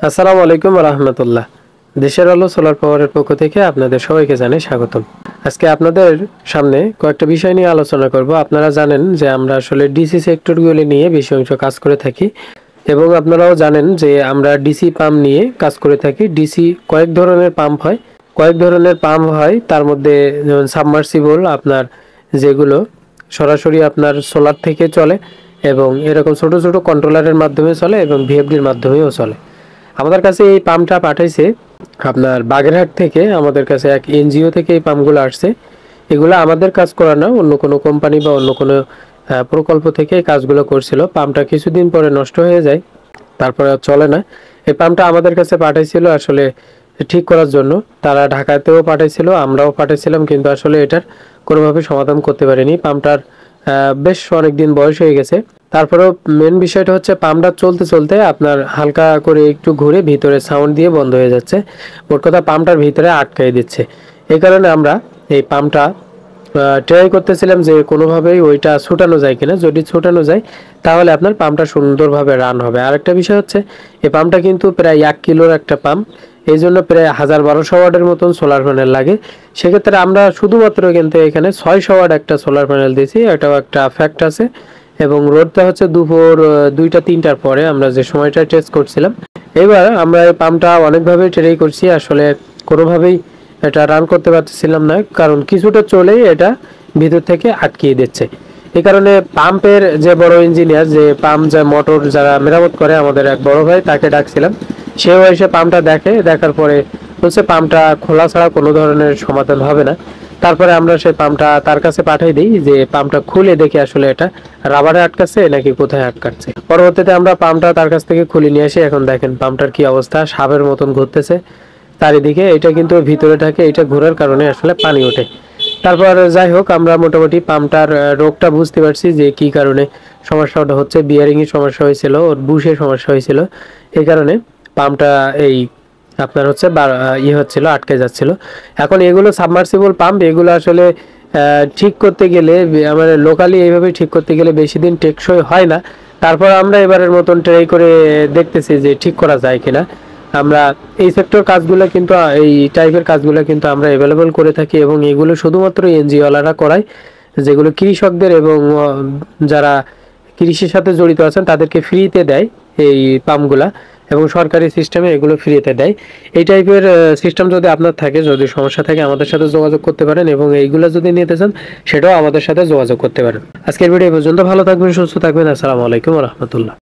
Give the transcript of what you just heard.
আসসালামু আলাইকুম রাহমাতুল্লাহ। দেশের আলো সোলার পাওয়ারের পক্ষ থেকে আপনাদের সবাইকে জানাই স্বাগতম। আজকে আপনাদের সামনে কয়েকটা বিষয় নিয়ে আলোচনা করব। আপনারা জানেন যে আমরা আসলে ডিসি সেক্টরগুলি নিয়ে বেশি অংশ কাজ করে থাকি এবং আপনারাও জানেন যে আমরা ডিসি পাম্প নিয়ে কাজ করে থাকি। ডিসি কয়েক ধরনের পাম্প হয়, তার মধ্যে যেমন সাবমার্সিবল আপনার যেগুলো সরাসরি আপনার সোলার থেকে চলে এবং এরকম ছোট ছোট কন্ট্রোলারের মাধ্যমে চলে এবং ভিএফডির মাধ্যমেও চলে। আমাদের কাছে এই পাম্পটা পাঠাইছে আপনার বাগেরহাট থেকে। আমাদের কাছে এক এনজিও থেকে এই পাম্পগুলো আসছে। এগুলো আমাদের কাজ করা না, অন্য কোনো কোম্পানি বা অন্য কোনো প্রকল্প থেকে এই কাজগুলো করছিল। পাম্পটা কিছুদিন পরে নষ্ট হয়ে যায়, তারপরে আর চলে না। এই পাম্পটা আমাদের কাছে পাঠাইছিল আসলে ঠিক করার জন্য। তারা ঢাকাতেও পাঠাইছিল, আমরাও পাঠাইছিলাম, কিন্তু আসলে এটার কোনোভাবে সমাধান করতে পারিনি। পাম্পটার বেশ অনেক দিন বয়স হয়ে গেছে। তারপরেও মেন বিষয়টা হচ্ছে পাম্পটা চলতে চলতে আপনার হালকা করে একটু ঘুরে ভিতরে সাউন্ড দিয়ে বন্ধ হয়ে যাচ্ছে। মোট কথা পাম্পটার ভিতরে আটকাই দিচ্ছে। এই কারণে আমরা এই পাম্পটা ট্রাই করতেছিলাম যে কোনোভাবেই ওইটা ছুটানো যায় কিনা। যদি ছুটানো যায় তাহলে আপনার পাম্পটা সুন্দরভাবে রান হবে। আরেকটা বিষয় হচ্ছে এই পাম্পটা কিন্তু প্রায় 1 কিলোর একটা পাম্প, এই জন্য প্রায় 1200 ওয়াটের মতন সোলার প্যানেল লাগে। সেক্ষেত্রে আমরা শুধুমাত্র কিন্তু এখানে 600 ওয়াট একটা সোলার প্যানেল দিয়েছি। এটাও একটা ফ্যাক্ট আছে এবং রোডটা হচ্ছে দুপুর 2টা-3টার পরে আমরা যে সময়টা টেস্ট করছিলাম। এবার আমরা এই পাম্পটা অনেকভাবে ট্রাই করছি, আসলে কোনোভাবেই এটা রান করতে পারতেছিলাম না, কারণ কিছুটা চলেই এটা ভিতর থেকে আটকিয়ে দিচ্ছে। এই কারণে পাম্পের যে বড় ইঞ্জিনিয়ার, যে পাম্প যে মোটর যারা মেরামত করে, আমাদের এক বড় ভাই, তাকে ডাকছিলাম। সেও এসে পাম্পটা দেখার পরে বলছে পাম্পটা খোলা ছাড়া কোনো ধরনের সমাধান হবে না। তারপরে আমরা সেই পাম্পটা তার কাছে পাঠিয়ে দিই যে পাম্পটা খুলে দেখি আসলে এটা রাবারে আটকাচ্ছে নাকি কোথায় আটকাচ্ছে। পরবর্তীতে আমরা পাম্পটা তার কাছ থেকে খুলে নিয়ে আসি। এখন দেখেন পাম্পটার কি অবস্থা, সাপের মতন ঘুরতেছে চারিদিকে। এটা কিন্তু ভিতরে থাকে, এটা ঘোরার কারণে আসলে পানি ওঠে। তারপর যাই হোক, আমরা মোটামুটি পাম্পটার রোগটা বুঝতে পারছি যে কি কারণে সমস্যাটা হচ্ছে। বিয়ারিং এর সমস্যা হয়েছিল, ওর বুশের সমস্যা হয়েছিল। এই কারণে পাম্পটা এই আপনার হচ্ছে হচ্ছিল, আটকে যাচ্ছিল। এখন এগুলো সাবমার্সিবল পাম্প, এগুলো আসলে ঠিক করতে গেলে আমাদের লোকালি এইভাবে ঠিক করতে গেলে বেশি দিন টেকসই হয় না। তারপর আমরা এবারের মতন ট্রাই করে দেখতেছি যে ঠিক করা যায় কিনা। আমরা এই সেক্টর কাজগুলো কিন্তু, এই টাইপের কাজগুলো কিন্তু আমরা অ্যাভেলেবল করে থাকি এবং এগুলো শুধুমাত্র এনজিওওয়ালারা করায়, যেগুলো কৃষকদের এবং যারা কৃষির সাথে জড়িত আছেন তাদেরকে ফ্রিতে দেয় এই পাম্পগুলা, এবং সরকারি সিস্টেমে এগুলো ফ্রিতে দেয়। এই টাইপের সিস্টেম যদি আপনার থাকে, যদি সমস্যা থাকে, আমাদের সাথে যোগাযোগ করতে পারেন এবং এইগুলো যদি নিতে চান সেটাও আমাদের সাথে যোগাযোগ করতে পারেন। আজকের ভিডিও পর্যন্ত। ভালো থাকবেন, সুস্থ থাকবেন। আসসালামু আলাইকুম ওয়া রাহমাতুল্লাহ।